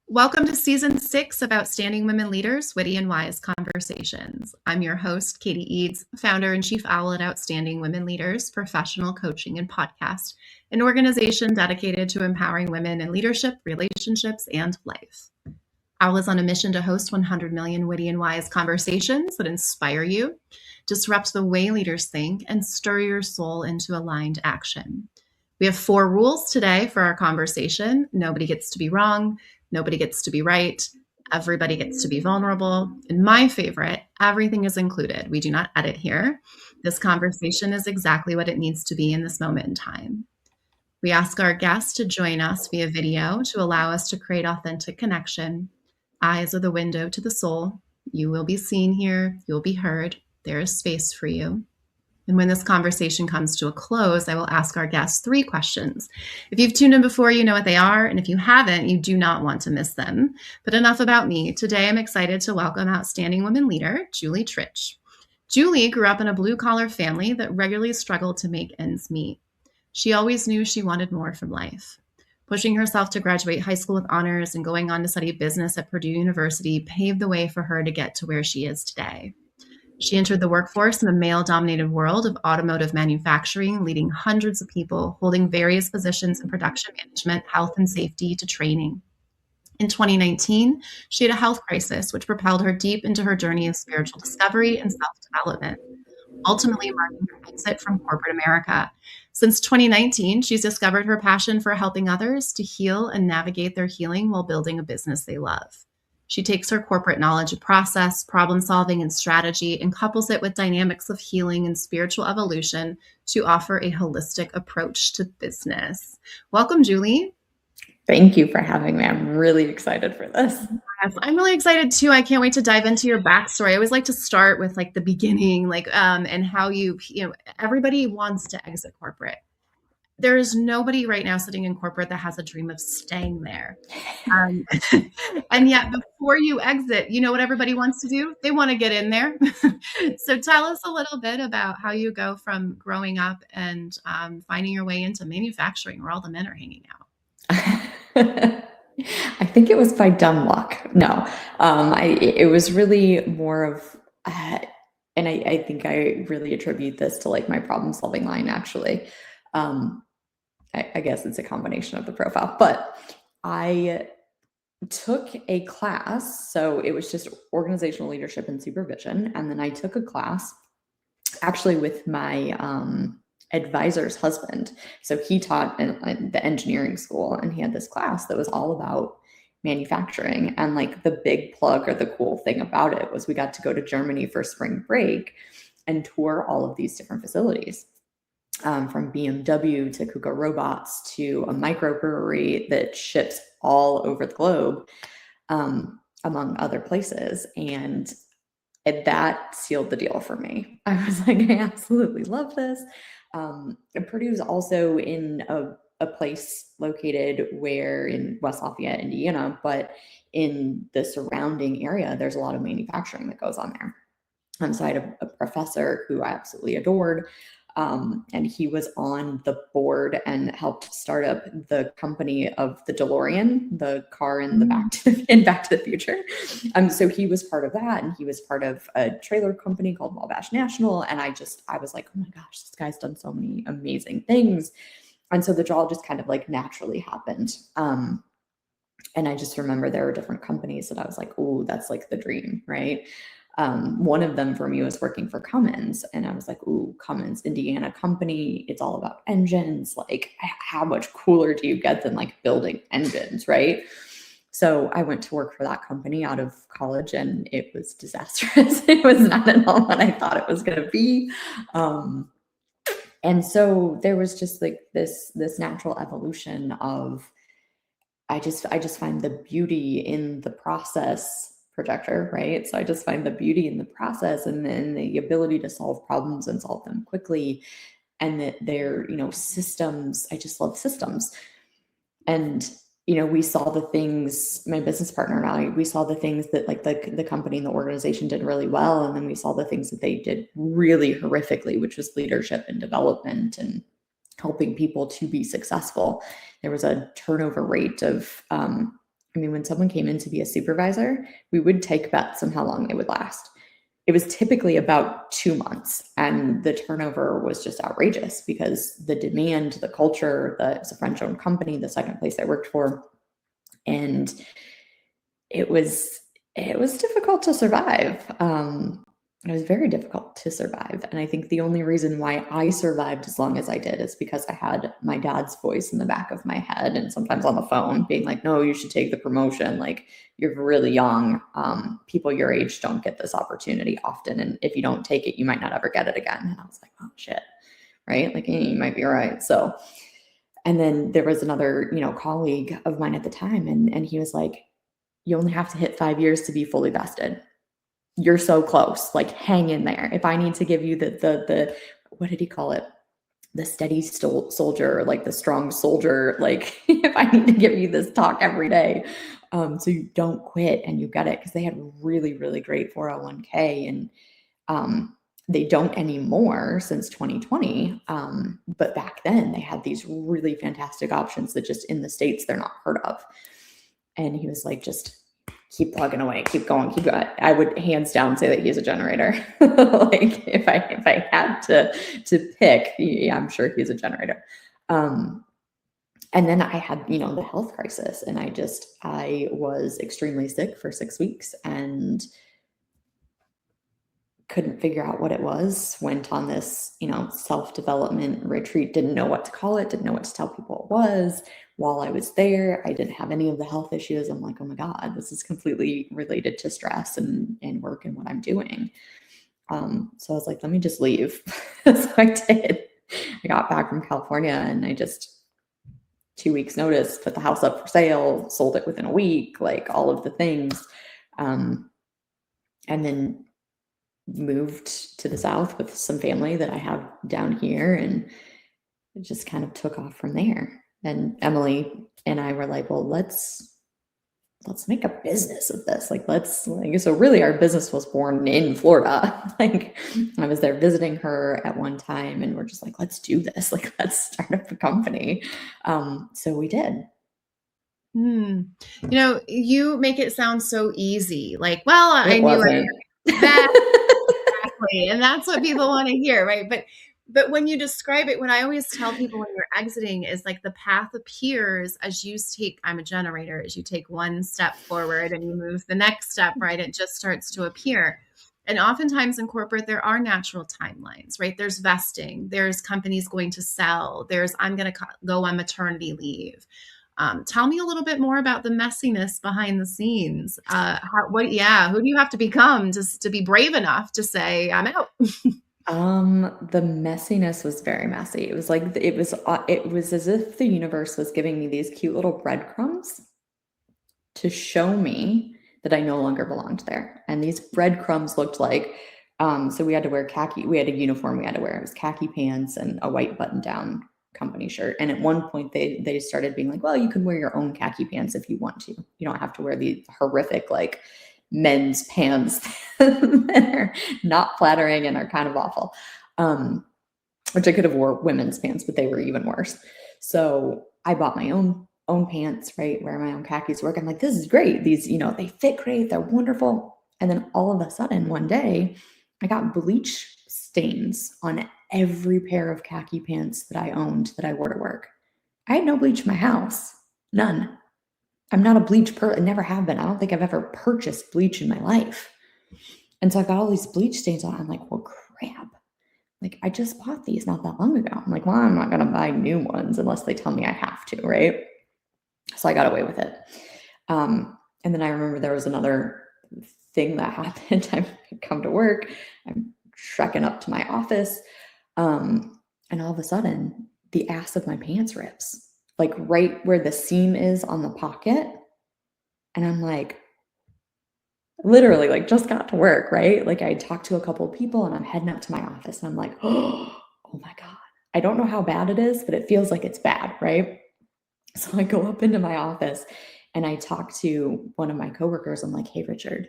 Welcome to Season 6 of Outstanding Women Leaders, Witty and Wise Conversations. I'm your host, Katie Eads, founder and chief owl at Outstanding Women Leaders, professional coaching and podcast, an organization dedicated to empowering women in leadership, relationships, and life. Owl is on a mission to host 100 million witty and wise conversations that inspire you, disrupt the way leaders think, and stir your soul into aligned action. We have 4 rules today for our conversation. Nobody gets to be wrong. Nobody gets to be right. Everybody gets to be vulnerable. And my favorite, everything is included. We do not edit here. This conversation is exactly what it needs to be in this moment in time. We ask our guests to join us via video to allow us to create authentic connection. Eyes are the window to the soul. You will be seen here. You'll be heard. There is space for you. And when this conversation comes to a close, I will ask our guests 3 questions. If you've tuned in before, you know what they are. And if you haven't, you do not want to miss them. But enough about me. Today, I'm excited to welcome outstanding women leader, Julie Tritch. Julie grew up in a blue-collar family that regularly struggled to make ends meet. She always knew she wanted more from life. Pushing herself to graduate high school with honors and going on to study business at Purdue University paved the way for her to get to where she is today. She entered the workforce in the male-dominated world of automotive manufacturing, leading hundreds of people, holding various positions in production management, health and safety, to training. In 2019, she had a health crisis, which propelled her deep into her journey of spiritual discovery and self-development, ultimately marking her exit from corporate America. Since 2019, she's discovered her passion for helping others to heal and navigate their healing while building a business they love. She takes her corporate knowledge of process, problem solving, and strategy and couples it with dynamics of healing and spiritual evolution to offer a holistic approach to business. Welcome, Julie. Thank you for having me. I'm really excited for this. Yes, I'm really excited too. I can't wait to dive into your backstory. I always like to start with the beginning, and how everybody wants to exit corporate. There is nobody right now sitting in corporate that has a dream of staying there. And yet before you exit, you know what everybody wants to do? They want to get in there. So tell us a little bit about how you go from growing up and finding your way into manufacturing where all the men are hanging out. I think it was by dumb luck. No, it was really more of, and I think I really attribute this to my problem solving line, actually. I guess it's a combination of the profile, but I took a class. So it was just organizational leadership and supervision. And then I took a class actually with my advisor's husband. So he taught in the engineering school, and he had this class that was all about manufacturing. And the big plug or the cool thing about it was we got to go to Germany for spring break and tour all of these different facilities. From BMW to KUKA Robots to a microbrewery that ships all over the globe, among other places. And that sealed the deal for me. I was like, I absolutely love this. Purdue is also in a place located where in West Lafayette, Indiana, but in the surrounding area, there's a lot of manufacturing that goes on there. So I had a professor who I absolutely adored. And he was on the board and helped start up the company of the DeLorean, the car in the Back to the Future. So he was part of that, and he was part of a trailer company called Wabash National. And I was like, oh my gosh, this guy's done so many amazing things. And so the draw just kind of naturally happened. And I just remember there were different companies that I was like, oh, that's the dream, right? One of them for me was working for Cummins, and I was like, ooh, Cummins, Indiana company. It's all about engines. How much cooler do you get than building engines, right? So I went to work for that company out of college, and it was disastrous. It was not at all what I thought it was going to be. And so there was just this natural evolution of, I just find the beauty in the process projector, right? So I just find the beauty in the process, and then the ability to solve problems and solve them quickly. And that they're, systems. I just love systems. And, we saw the things, my business partner and I, we saw the things that the company and the organization did really well. And then we saw the things that they did really horrifically, which was leadership and development and helping people to be successful. There was a turnover rate of I mean, when someone came in to be a supervisor, we would take bets on how long they would last. It was typically about 2 months, and the turnover was just outrageous because the demand, the culture, it's a French-owned company, the second place I worked for, and it was difficult to survive. It was very difficult to survive. And I think the only reason why I survived as long as I did is because I had my dad's voice in the back of my head and sometimes on the phone being like, no, you should take the promotion. Like, you're really young. People your age don't get this opportunity often. And if you don't take it, you might not ever get it again. And I was like, oh shit. Right. Like, you might be right. So, and then there was another, colleague of mine at the time. And he was like, you only have to hit 5 years to be fully vested. You're so close, like hang in there. If I need to give you the what did he call it? The steady soldier, or like the strong soldier, like if I need to give you this talk every day, so you don't quit and you get it. Because they had really, really great 401k, and they don't anymore since 2020. But back then they had these really fantastic options that just in the States, they're not heard of. And he was like, just keep plugging away, keep going, keep going. I would hands down say that he's a generator. Like if I had to pick, yeah, I'm sure he's a generator. And then I had, the health crisis, and I was extremely sick for 6 weeks and couldn't figure out what it was. Went on this, self-development retreat, didn't know what to call it, didn't know what to tell people it was. While I was there, I didn't have any of the health issues. I'm like, oh my God, this is completely related to stress and work and what I'm doing. So I was like, let me just leave. So I did. I got back from California, and I just 2 weeks notice, put the house up for sale, sold it within a week, like all of the things. And then moved to the South with some family that I have down here, and it just kind of took off from there. And Emily and I were like, well, let's make a business of this. So really our business was born in Florida. Like, I was there visiting her at one time, and we're just like, let's do this. Like, let's start up a company. So we did. You make it sound so easy. Like, well, I It knew wasn't. that. Exactly. And that's what people want to hear, right? But when you describe it, what I always tell people when you're exiting is like the path appears as you take, I'm a generator, as you take one step forward and you move the next step, right? It just starts to appear. And oftentimes in corporate, there are natural timelines, right? There's vesting, there's companies going to sell, there's I'm going to go on maternity leave. Tell me a little bit more about the messiness behind the scenes. Who do you have to become just to be brave enough to say, I'm out? The messiness was very messy. It was like, it was as if the universe was giving me these cute little breadcrumbs to show me that I no longer belonged there. And these breadcrumbs looked like, so we had to wear khaki, we had a uniform we had to wear. It was khaki pants and a white button down company shirt. And at one point they started being like, well, you can wear your own khaki pants if you want to. You don't have to wear the horrific, like, men's pants that are not flattering and are kind of awful. Which I could have wore women's pants, but they were even worse. So I bought my own pants, right? Wear my own khakis to work. I'm like, this is great. These, they fit great. They're wonderful. And then all of a sudden one day I got bleach stains on every pair of khaki pants that I owned that I wore to work. I had no bleach in my house. None. I'm not a bleach I never have been. I don't think I've ever purchased bleach in my life. And so I've got all these bleach stains on. I'm like, well, crap. Like, I just bought these not that long ago. I'm like, well, I'm not going to buy new ones unless they tell me I have to, right? So I got away with it. And then I remember there was another thing that happened. I come to work. I'm trekking up to my office. And all of a sudden, the ass of my pants rips. Like right where the seam is on the pocket. And I'm like, literally, like, just got to work, right? Like, I talked to a couple of people and I'm heading up to my office and I'm like, oh my God. I don't know how bad it is, but it feels like it's bad, right? So I go up into my office and I talk to one of my coworkers. I'm like, hey, Richard,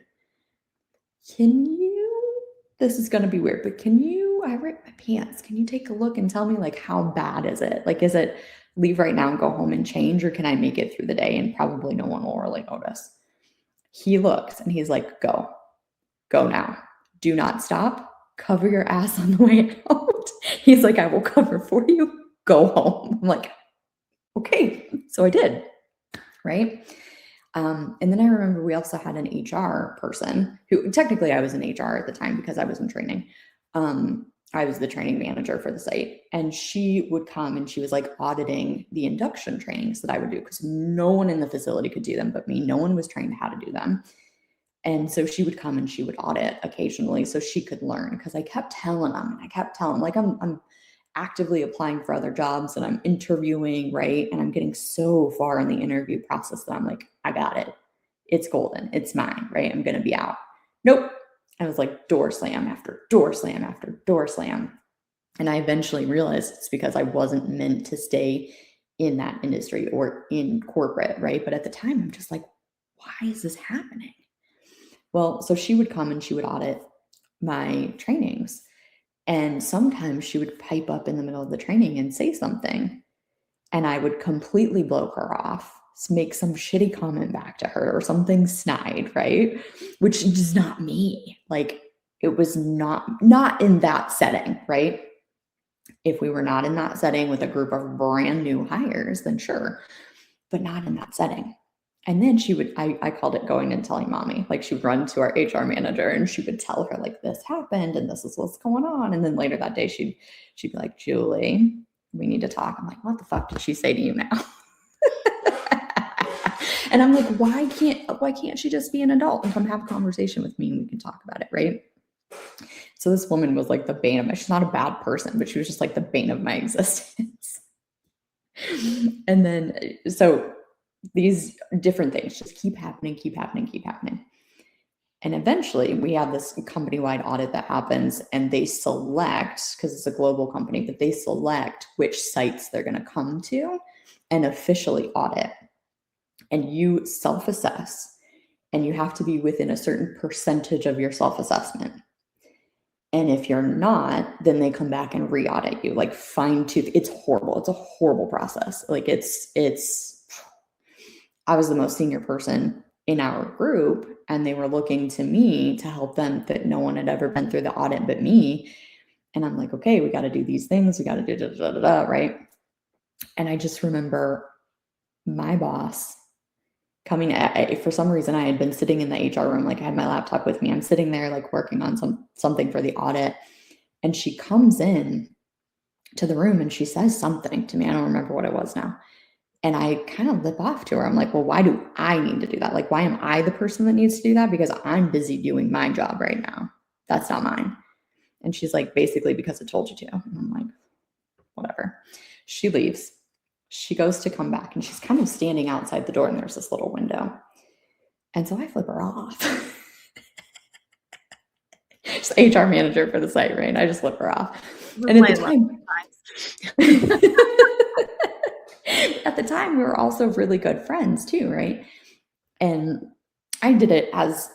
this is going to be weird, but I ripped my pants. Can you take a look and tell me, like, how bad is it? Like, is it leave right now and go home and change, or can I make it through the day and probably no one will really notice? He looks and he's like, go now. Do not stop. Cover your ass on the way out. He's like, I will cover for you. Go home. I'm like, okay. So I did. Right. And then I remember we also had an HR person who technically I was in HR at the time because I was in training. I was the training manager for the site, and she would come and she was like auditing the induction trainings that I would do because no one in the facility could do them but me. No one was trained how to do them. And so she would come and she would audit occasionally so she could learn, because I kept telling them, like I'm actively applying for other jobs and I'm interviewing, right? And I'm getting so far in the interview process that I'm like, I got it. It's golden. It's mine, right? I'm going to be out. Nope. I was like door slam after door slam after door slam. And I eventually realized it's because I wasn't meant to stay in that industry or in corporate, right? But at the time, I'm just like, why is this happening? Well, so she would come and she would audit my trainings. And sometimes she would pipe up in the middle of the training and say something, and I would completely blow her off, make some shitty comment back to her or something snide, right? Which is not me. Like, it was not in that setting, right? If we were not in that setting with a group of brand new hires, then sure, but not in that setting. And then she would, I called it going and telling mommy. Like, she would run to our HR manager and she would tell her, like, this happened and this is what's going on. And then later that day, she'd be like, Julie, we need to talk. I'm like, what the fuck did she say to you now? And I'm like, why can't she just be an adult and come have a conversation with me and we can talk about it, right? So this woman was like the bane of my, she's not a bad person, but she was just like the bane of my existence. And then, so these different things just keep happening. And eventually we have this company-wide audit that happens, and they select, because it's a global company, but they select which sites they're going to come to and officially audit. And you self-assess, and you have to be within a certain percentage of your self-assessment. And if you're not, then they come back and re-audit you, like fine tooth. It's horrible. It's a horrible process. Like, I was the most senior person in our group, and they were looking to me to help them, that no one had ever been through the audit but me. And I'm like, okay, we got to do these things. We got to do da, da, da, da, right? And I just remember my boss coming, for some reason, I had been sitting in the HR room. Like, I had my laptop with me. I'm sitting there like working on something for the audit. And she comes in to the room and she says something to me. I don't remember what it was now. And I kind of lip off to her. I'm like, well, why do I need to do that? Like, why am I the person that needs to do that? Because I'm busy doing my job right now. That's not mine. And she's like, basically, because I told you to. And I'm like, whatever. She leaves. She goes to come back, and she's kind of standing outside the door, and there's this little window. And so I flip her off. She's HR manager for the site, right? I just flip her off. And at the time, we were also really good friends too, right? And I did it as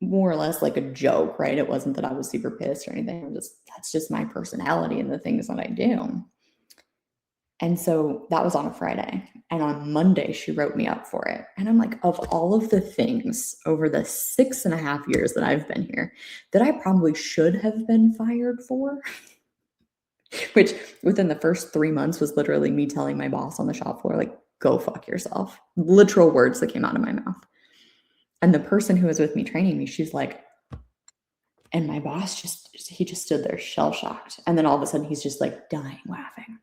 more or less like a joke, right? It wasn't that I was super pissed or anything. That's just my personality and the things that I do. And so that was on a Friday. And on Monday, she wrote me up for it. And I'm like, of all of the things over the 6.5 years that I've been here that I probably should have been fired for, which within the first 3 months was literally me telling my boss on the shop floor, like, go fuck yourself. Literal words that came out of my mouth. And the person who was with me training me, she's like, and my boss he just stood there shell shocked. And then all of a sudden he's just like dying laughing.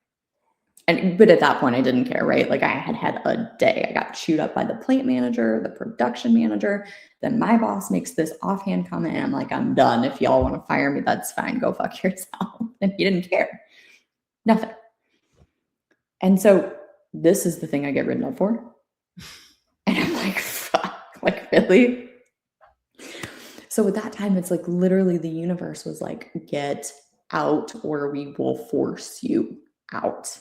But at that point I didn't care, right? Like, I had a day. I got chewed up by the plant manager, the production manager. Then my boss makes this offhand comment, and I'm like, I'm done. If y'all want to fire me, that's fine. Go fuck yourself. And he didn't care. Nothing. And so this is the thing I get written up for. And I'm like, fuck, like, really? So at that time, it's like literally the universe was like, get out or we will force you out.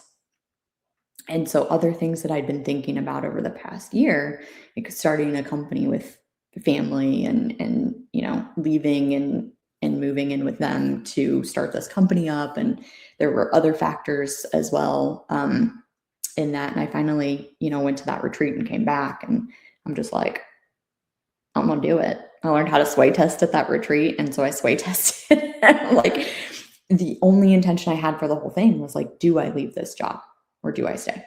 And so other things that I'd been thinking about over the past year, like starting a company with family and leaving and moving in with them to start this company up. And there were other factors as well. in that. And I finally, went to that retreat and came back, and I'm just like, I'm going to do it. I learned how to sway test at that retreat. And so I sway tested. Like, the only intention I had for the whole thing was like, do I leave this job or do I stay?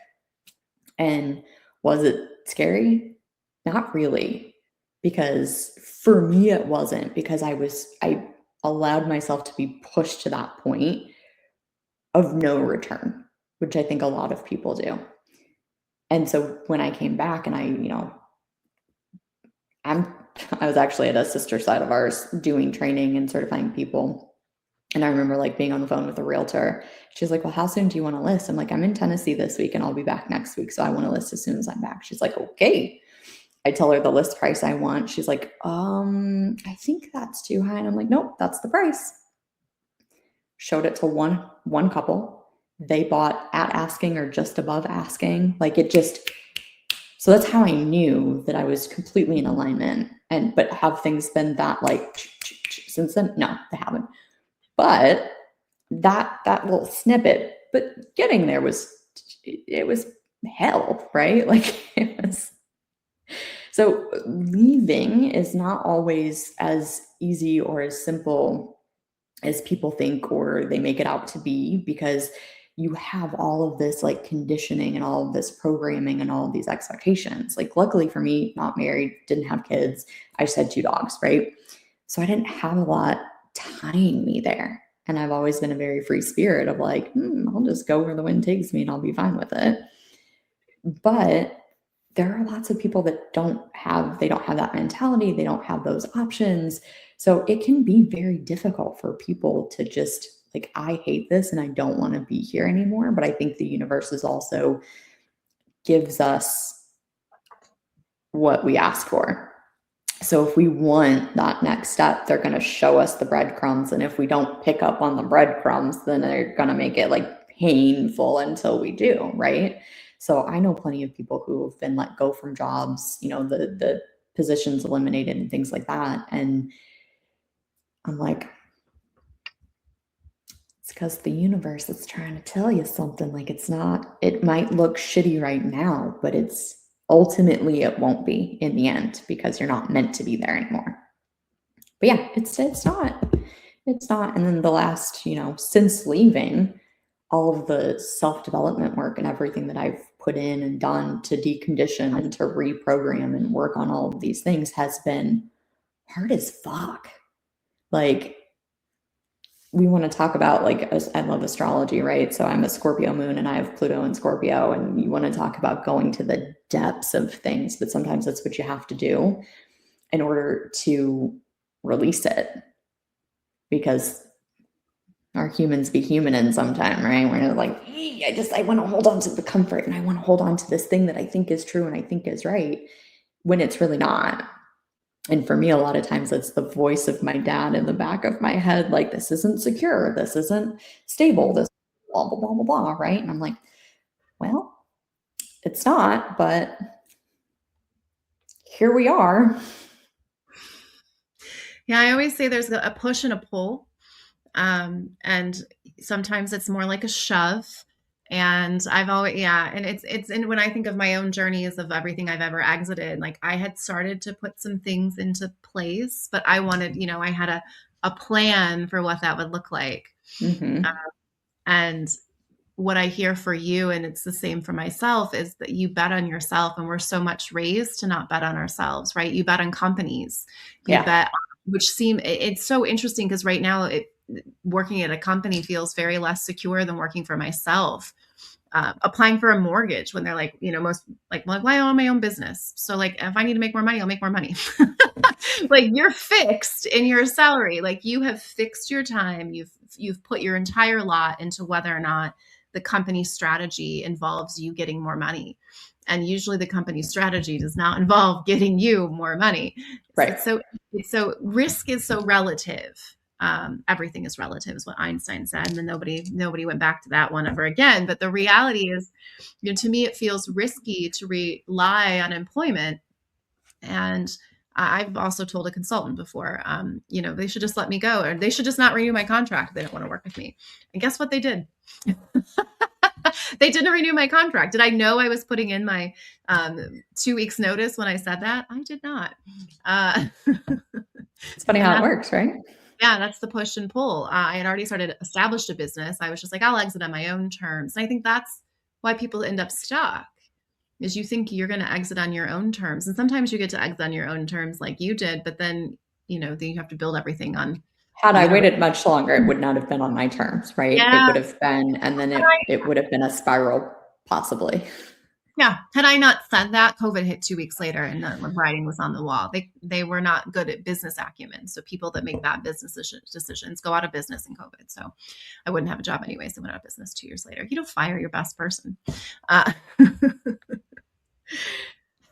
And was it scary? Not really. Because for me, it wasn't, because I allowed myself to be pushed to that point of no return, which I think a lot of people do. And so when I came back, and I was actually at a sister site of ours doing training and certifying people. And I remember like being on the phone with a realtor. She's like, well, how soon do you want to list? I'm like, I'm in Tennessee this week and I'll be back next week. So I want to list as soon as I'm back. She's like, okay. I tell her the list price I want. She's like, I think that's too high. And I'm like, nope, that's the price. Showed it to one couple. They bought at asking or just above asking. So that's how I knew that I was completely in alignment. But have things been that like since then? No, they haven't. But that little snippet, but getting there was hell, right? Like, it was. So leaving is not always as easy or as simple as people think or they make it out to be, because you have all of this like conditioning and all of this programming and all of these expectations. Like, luckily for me, not married, didn't have kids. I just had 2 dogs, right? So I didn't have a lot tying me there. And I've always been a very free spirit of like, I'll just go where the wind takes me and I'll be fine with it. But there are lots of people that don't have that mentality. They don't have those options. So it can be very difficult for people to just like, I hate this and I don't want to be here anymore. But I think the universe is also gives us what we ask for. So if we want that next step, they're going to show us the breadcrumbs. And if we don't pick up on the breadcrumbs, then they're going to make it like painful until we do, right? So I know plenty of people who have been let go from jobs, the positions eliminated and things like that. And I'm like, it's because the universe is trying to tell you something. Like, it might look shitty right now, but ultimately it won't be in the end, because you're not meant to be there anymore. But yeah, it's not. And then the last, since leaving, all of the self-development work and everything that I've put in and done to decondition and to reprogram and work on all of these things has been hard as fuck. Like, we want to talk about, like, I love astrology, right? So I'm a Scorpio moon and I have Pluto in Scorpio, and you want to talk about going to the depths of things, but sometimes that's what you have to do in order to release it, because our humans be humaning sometime, right? We're like, hey, I want to hold on to the comfort, and I want to hold on to this thing that I think is true and I think is right, when it's really not. And for me, a lot of times it's the voice of my dad in the back of my head, like, this isn't secure, this isn't stable, this blah, blah, blah, blah, blah, right? And I'm like, well, it's not, but here we are. Yeah, I always say there's a push and a pull. And sometimes it's more like a shove. And I've always, and it's and when I think of my own journeys of everything I've ever exited, like, I had started to put some things into place, but I wanted, I had a plan for what that would look like. Mm-hmm. And what I hear for you, and it's the same for myself, is that you bet on yourself. And we're so much raised to not bet on ourselves, right? You bet on companies, bet, it's so interesting, because right now working at a company feels very less secure than working for myself. Applying for a mortgage when they're like, most like, well, I own my own business. So like, if I need to make more money, I'll make more money. Like, you're fixed in your salary. Like, you have fixed your time. You've put your entire lot into whether or not the company strategy involves you getting more money. And usually the company strategy does not involve getting you more money. Right. So risk is so relative. Everything is relative, is what Einstein said, and then nobody went back to that one ever again. But the reality is, to me, it feels risky to rely on employment. And I've also told a consultant before, they should just let me go, or they should just not renew my contract if they don't want to work with me. And guess what they did? They didn't renew my contract. Did I know I was putting in my 2 weeks notice when I said that? I did not. It's funny And how it works, right? yeah, that's the push and pull. I had already established a business. I was just like, I'll exit on my own terms. And I think that's why people end up stuck, is you think you're going to exit on your own terms. And sometimes you get to exit on your own terms like you did, but then, then you have to build everything on Had the I universe. waited much longer, it would not have been on my terms, right? Yeah. It would have been, and then it would have been a spiral, possibly. Yeah. Had I not said that, COVID hit 2 weeks later and the writing was on the wall. They were not good at business acumen. So people that make bad business decisions go out of business in COVID. So I wouldn't have a job anyway. So I went out of business 2 years later. You don't fire your best person.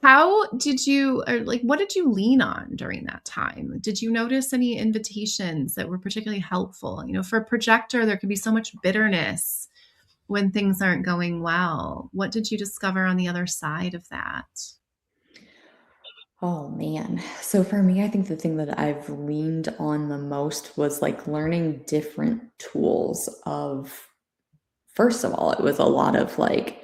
How did you, or like, what did you lean on during that time? Did you notice any invitations that were particularly helpful? For a projector, there could be so much bitterness when things aren't going well. What did you discover on the other side of that? Oh man. So for me, I think the thing that I've leaned on the most was like learning different tools of, first of all, it was a lot of like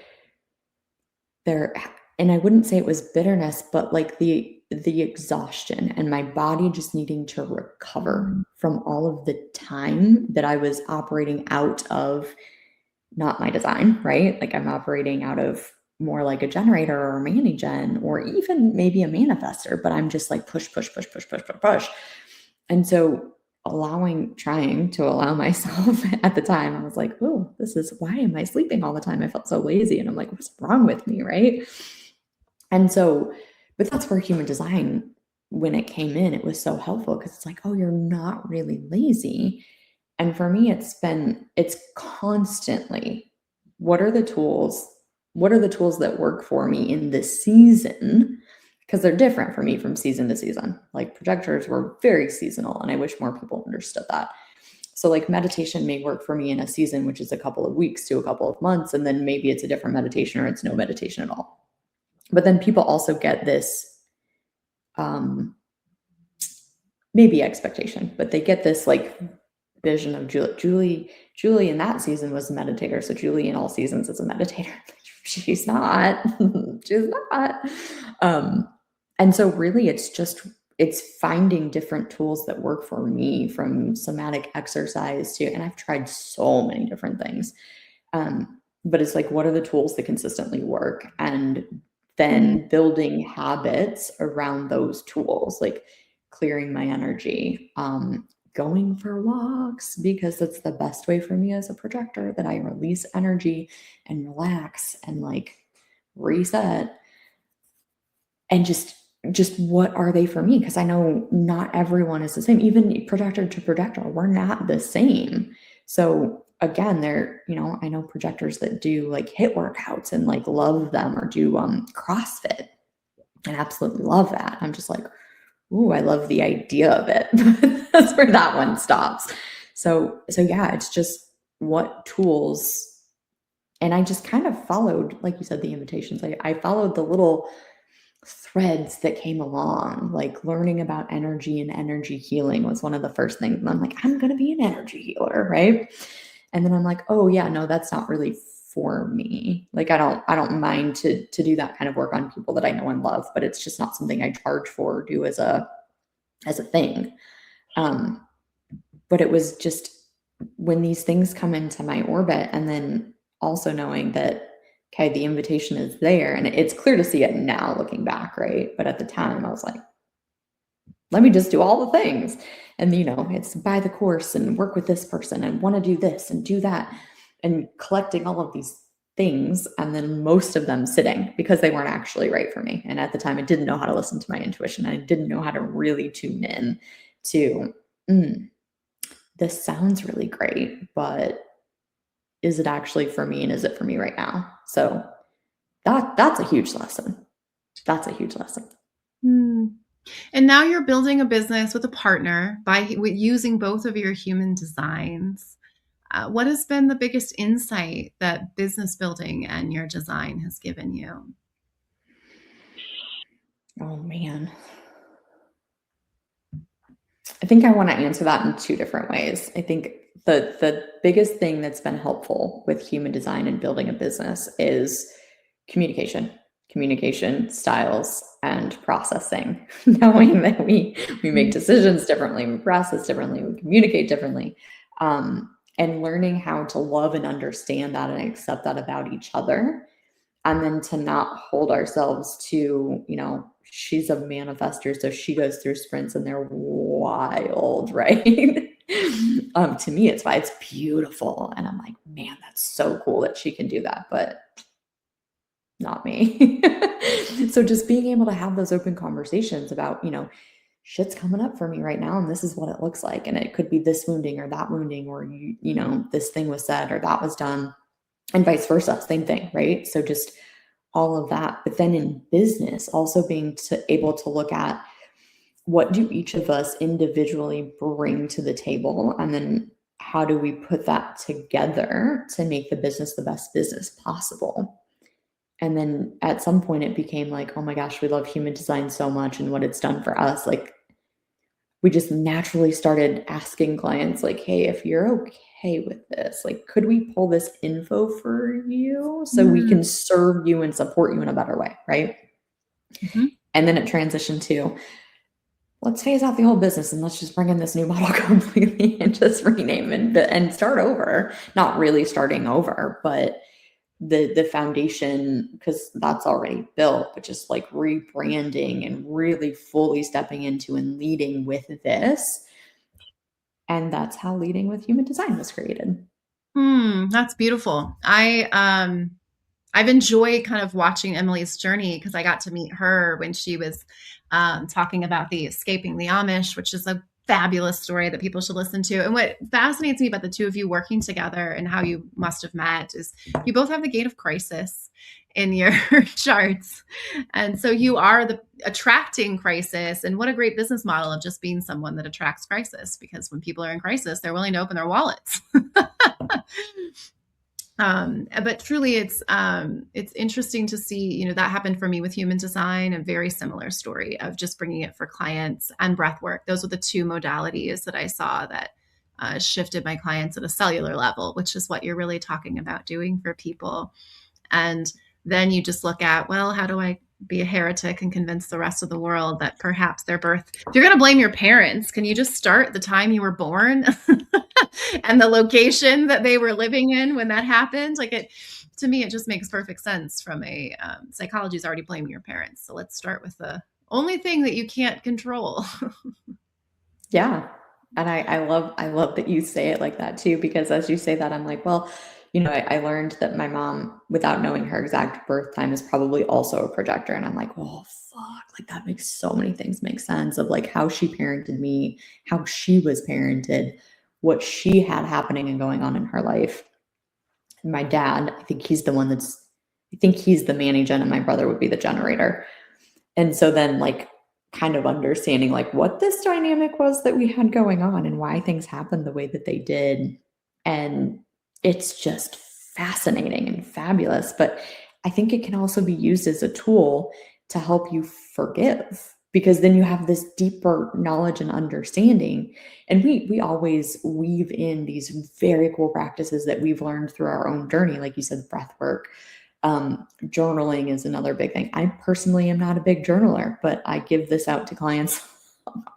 there, and I wouldn't say it was bitterness, but like the exhaustion and my body just needing to recover from all of the time that I was operating out of not my design, right? Like I'm operating out of more like a generator or a mani-gen or even maybe a manifester, but I'm just like push, push, push, push, push, push, push. And so trying to allow myself at the time, I was like, oh, why am I sleeping all the time? I felt so lazy. And I'm like, what's wrong with me, right? And so, but that's where human design, when it came in, it was so helpful because it's like, oh, you're not really lazy. And for me, it's constantly, what are the tools? What are the tools that work for me in this season? Because they're different for me from season to season. Like projectors were very seasonal, and I wish more people understood that. So like meditation may work for me in a season, which is a couple of weeks to a couple of months, and then maybe it's a different meditation or it's no meditation at all. But then people also get this maybe expectation, but they get this like vision of Julie in that season was a meditator. So Julie in all seasons is a meditator. She's not. She's not. And so really it's finding different tools that work for me, from somatic exercise to, and I've tried so many different things. But it's like, what are the tools that consistently work? And then building habits around those tools, like clearing my energy, going for walks, because that's the best way for me as a projector, that I release energy and relax and like reset. And just what are they for me? Because I know not everyone is the same. Even projector to projector, we're not the same. So again, I know projectors that do like HIIT workouts and like love them, or do CrossFit and absolutely love that. I'm just like, ooh, I love the idea of it. That's where that one stops. So yeah, it's just what tools. And I just kind of followed, like you said, the invitations. I followed the little threads that came along, like learning about energy and energy healing was one of the first things. And I'm like, I'm going to be an energy healer, right? And then I'm like, oh yeah, no, that's not really for me. Like I don't mind to do that kind of work on people that I know and love, but it's just not something I charge for or do as a thing. But it was just when these things come into my orbit, and then also knowing that, okay, the invitation is there, and it's clear to see it now looking back, right? But at the time I was like, let me just do all the things. And it's buy the course and work with this person and want to do this and do that, and collecting all of these things, and then most of them sitting because they weren't actually right for me. And at the time I didn't know how to listen to my intuition. I didn't know how to really tune in to, this sounds really great, but is it actually for me, and is it for me right now? So that's a huge lesson. That's a huge lesson. And now you're building a business with a partner using both of your human designs. What has been the biggest insight that business building and your design has given you? Oh man. I think I want to answer that in two different ways. I think the biggest thing that's been helpful with human design and building a business is communication styles and processing, knowing that we make decisions differently, we process differently, we communicate differently, and learning how to love and understand that and accept that about each other. And then to not hold ourselves to, she's a manifester, so she goes through sprints and they're wild, right? To me, it's beautiful. And I'm like, man, that's so cool that she can do that, but not me. So just being able to have those open conversations about, shit's coming up for me right now, and this is what it looks like. And it could be this wounding or that wounding, or, this thing was said or that was done, and vice versa, same thing, right? So just all of that. But then in business, also being able to look at what do each of us individually bring to the table, and then how do we put that together to make the business the best business possible. And then at some point it became like, oh my gosh, we love human design so much and what it's done for us. Like, we just naturally started asking clients like, hey, if you're okay with this, like, could we pull this info for you so we can serve you and support you in a better way, right? Mm-hmm. And then it transitioned to, let's phase out the old business and let's just bring in this new model completely and just rename and start over. Not really starting over, but the foundation, because that's already built, but just like rebranding and really fully stepping into and leading with this. And that's how Leading with Human Design was created. That's beautiful. I've enjoyed kind of watching Emily's journey, because I got to meet her when she was talking about the escaping the Amish, which is a fabulous story that people should listen to. And what fascinates me about the two of you working together and how you must have met is you both have the gate of crisis in your charts. And so you are the attracting crisis. And what a great business model of just being someone that attracts crisis, because when people are in crisis, they're willing to open their wallets. But truly, it's interesting to see, that happened for me with human design, a very similar story of just bringing it for clients and breath work. Those were the two modalities that I saw that shifted my clients at a cellular level, which is what you're really talking about doing for people. And then you just look at, well, how do I be a heretic and convince the rest of the world that perhaps their birth, if you're going to blame your parents, can you just start the time you were born and the location that they were living in when that happened? Like, to me, it just makes perfect sense from a psychology is already blaming your parents. So let's start with the only thing that you can't control. Yeah. And I love that you say it like that too, because as you say that, I'm like, well, I learned that my mom, without knowing her exact birth time, is probably also a projector. And I'm like, oh, fuck, like that makes so many things make sense of like how she parented me, how she was parented, what she had happening and going on in her life. And my dad, I think he's the man agent, and my brother would be the generator. And so then like kind of understanding like what this dynamic was that we had going on and why things happened the way that they did. And it's just fascinating and fabulous. But I think it can also be used as a tool to help you forgive, because then you have this deeper knowledge and understanding. And we always weave in these very cool practices that we've learned through our own journey. Like you said, breath work, journaling is another big thing. I personally am not a big journaler, but I give this out to clients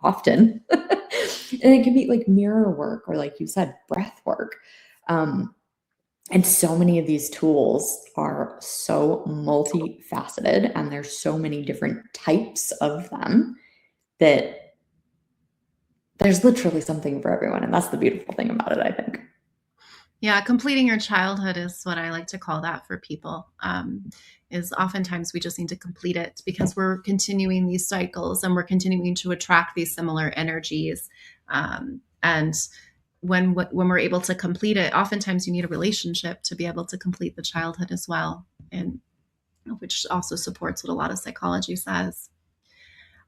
often. And it can be like mirror work, or like you said, breath work. And so many of these tools are so multifaceted, and there's so many different types of them that there's literally something for everyone. And that's the beautiful thing about it, I think. Yeah, completing your childhood is what I like to call that for people. Is oftentimes we just need to complete it because we're continuing these cycles and we're continuing to attract these similar energies. And when we're able to complete it, oftentimes you need a relationship to be able to complete the childhood as well, and which also supports what a lot of psychology says.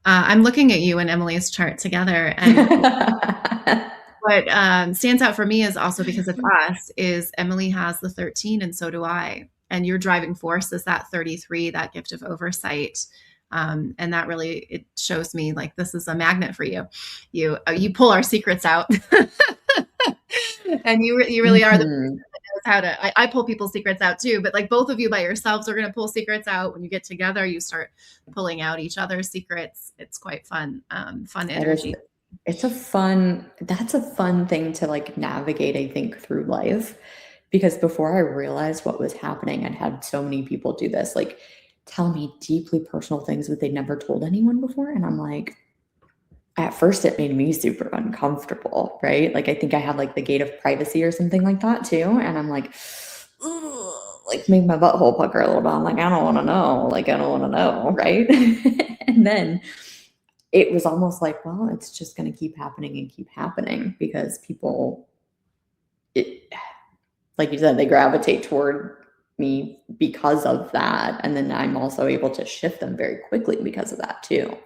I'm looking at you and Emily's chart together, and what stands out for me is also because it's us, is Emily has the 13 and so do I. And your driving force is that 33, that gift of oversight. And that really, it shows me like, this is a magnet for you. You pull our secrets out. And you really are the Mhm. how to I pull people's secrets out too, but like both of you by yourselves are going to pull secrets out. When you get together, you start pulling out each other's secrets. It's quite fun. Fun It is. energy. That's a fun thing to like navigate, I think, through life. Because before I realized what was happening, I'd had so many people do this, like tell me deeply personal things that they'd never told anyone before. And I'm like, at first it made me super uncomfortable, right? Like I think I had like the gate of privacy or something like that too. And I'm like, ugh, like make my butthole pucker a little bit. I'm like, I don't want to know. Like, I don't want to know, right? And then it was almost like, well, it's just going to keep happening and keep happening because people, it, like you said, they gravitate toward me because of that. And then I'm also able to shift them very quickly because of that too.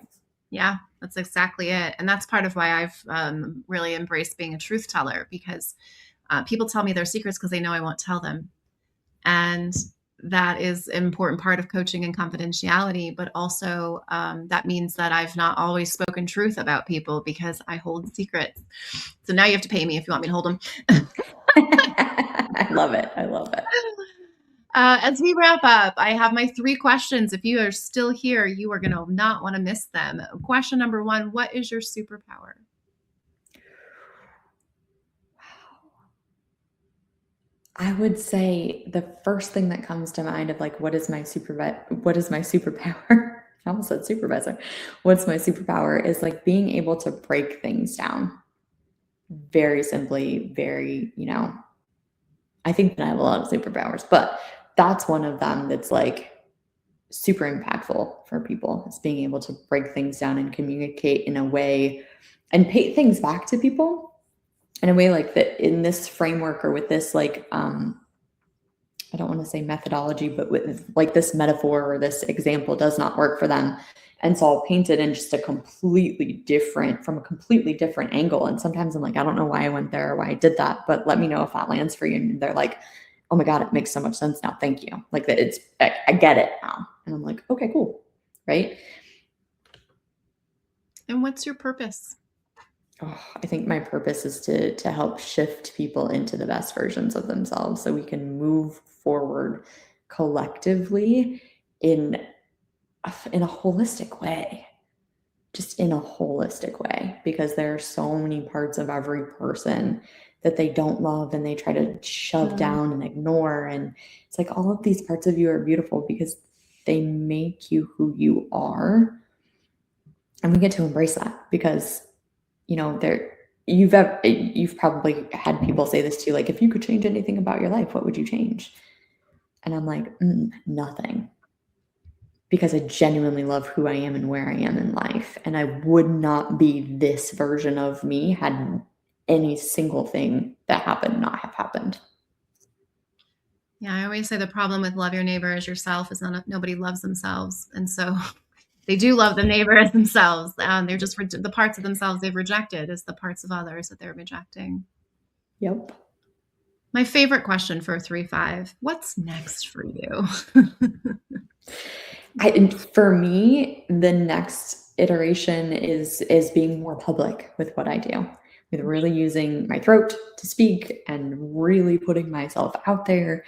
Yeah, that's exactly it. And that's part of why I've really embraced being a truth teller, because people tell me their secrets because they know I won't tell them. And that is an important part of coaching and confidentiality. But also, that means that I've not always spoken truth about people because I hold secrets. So now you have to pay me if you want me to hold them. I love it. I love it. As we wrap up, I have my 3 questions. If you are still here, you are going to not want to miss them. Question number 1, what is your superpower? I would say the first thing that comes to mind of like, what is my superpower? I almost said supervisor. What's my superpower is like being able to break things down very simply, very, I think that I have a lot of superpowers, but that's one of them that's like super impactful for people. It's being able to break things down and communicate in a way and pay things back to people in a way like that in this framework or with this like I don't want to say methodology, but with like this metaphor or this example does not work for them. And so I'll paint it in just from a completely different angle. And sometimes I'm like, I don't know why I went there or why I did that, but let me know if that lands for you. And they're like, oh my God, it makes so much sense now. Thank you. Like that I get it now. And I'm like, okay, cool. Right. And what's your purpose? Oh, I think my purpose is to help shift people into the best versions of themselves so we can move forward collectively in a holistic way, just in a holistic way, because there are so many parts of every person that they don't love and they try to shove down and ignore. And it's like all of these parts of you are beautiful because they make you who you are. And we get to embrace that because you've probably had people say this to you, like, if you could change anything about your life, what would you change? And I'm like, nothing, because I genuinely love who I am and where I am in life. And I would not be this version of me had any single thing that happened not have happened. Yeah, I always say the problem with love your neighbor as yourself is nobody loves themselves. And so they do love the neighbor as themselves. They're just the parts of themselves they've rejected is the parts of others that they're rejecting. Yep. My favorite question for 3-5, what's next for you? For me, the next iteration is being more public with what I do, with really using my throat to speak and really putting myself out there.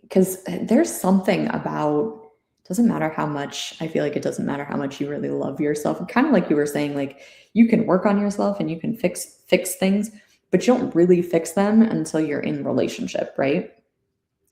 Because there's something about, doesn't matter how much, I feel like it doesn't matter how much you really love yourself. Kind of like you were saying, like you can work on yourself and you can fix things, but you don't really fix them until you're in relationship, right?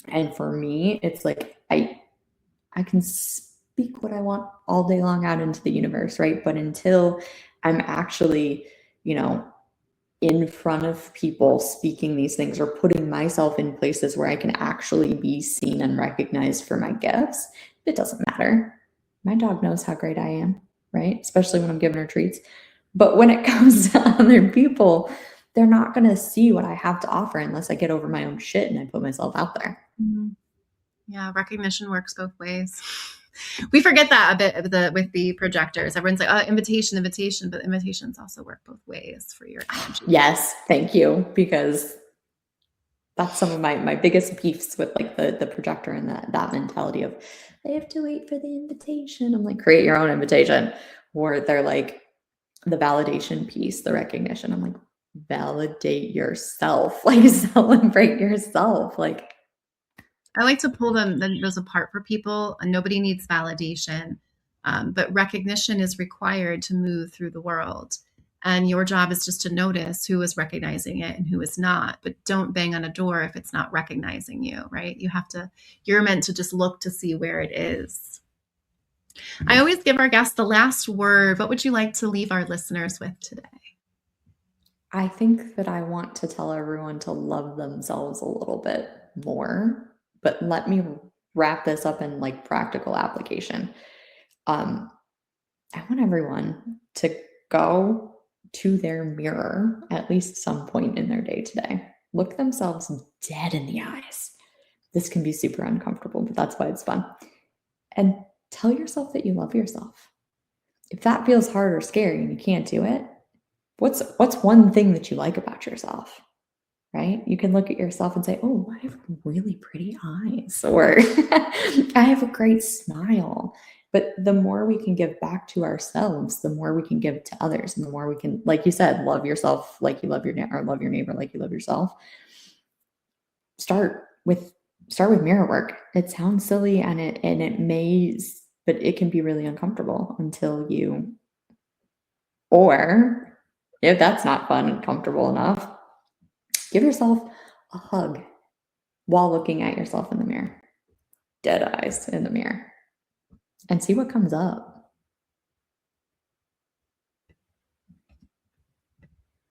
And for me, it's like I can speak what I want all day long out into the universe, right? But until I'm actually, in front of people speaking these things or putting myself in places where I can actually be seen and recognized for my gifts, it doesn't matter. My dog knows how great I am, right? Especially when I'm giving her treats. But when it comes to other people, they're not going to see what I have to offer unless I get over my own shit and I put myself out there. Mm-hmm. Yeah, recognition works both ways. We forget that a bit with the projectors. Everyone's like, oh, invitation, but invitations also work both ways for your energy. Yes, thank you, because That's some of my biggest beefs with like the projector and that mentality of they have to wait for the invitation. I'm like, create your own invitation. Or they're like the validation piece, the recognition. I'm like, validate yourself, like celebrate yourself. Like, I like to pull those apart for people. Nobody needs validation, but recognition is required to move through the world. And your job is just to notice who is recognizing it and who is not. But don't bang on a door if it's not recognizing you, right? You're meant to just look to see where it is. I always give our guests the last word. What would you like to leave our listeners with today? I think that I want to tell everyone to love themselves a little bit more, but let me wrap this up in like practical application. I want everyone to go to their mirror at least some point in their day today. Look themselves dead in the eyes. This can be super uncomfortable, but that's why it's fun. And tell yourself that you love yourself. If that feels hard or scary and you can't do it, what's one thing that you like about yourself? Right? You can look at yourself and say, oh, I have really pretty eyes, or I have a great smile. But the more we can give back to ourselves, the more we can give to others, and the more we can, like you said, love yourself like you love your neighbor, or love your neighbor like you love yourself. Start with mirror work. It sounds silly, and it may, but it can be really uncomfortable until you, or if that's not fun and comfortable enough, give yourself a hug while looking at yourself in the mirror, dead eyes in the mirror, and see what comes up.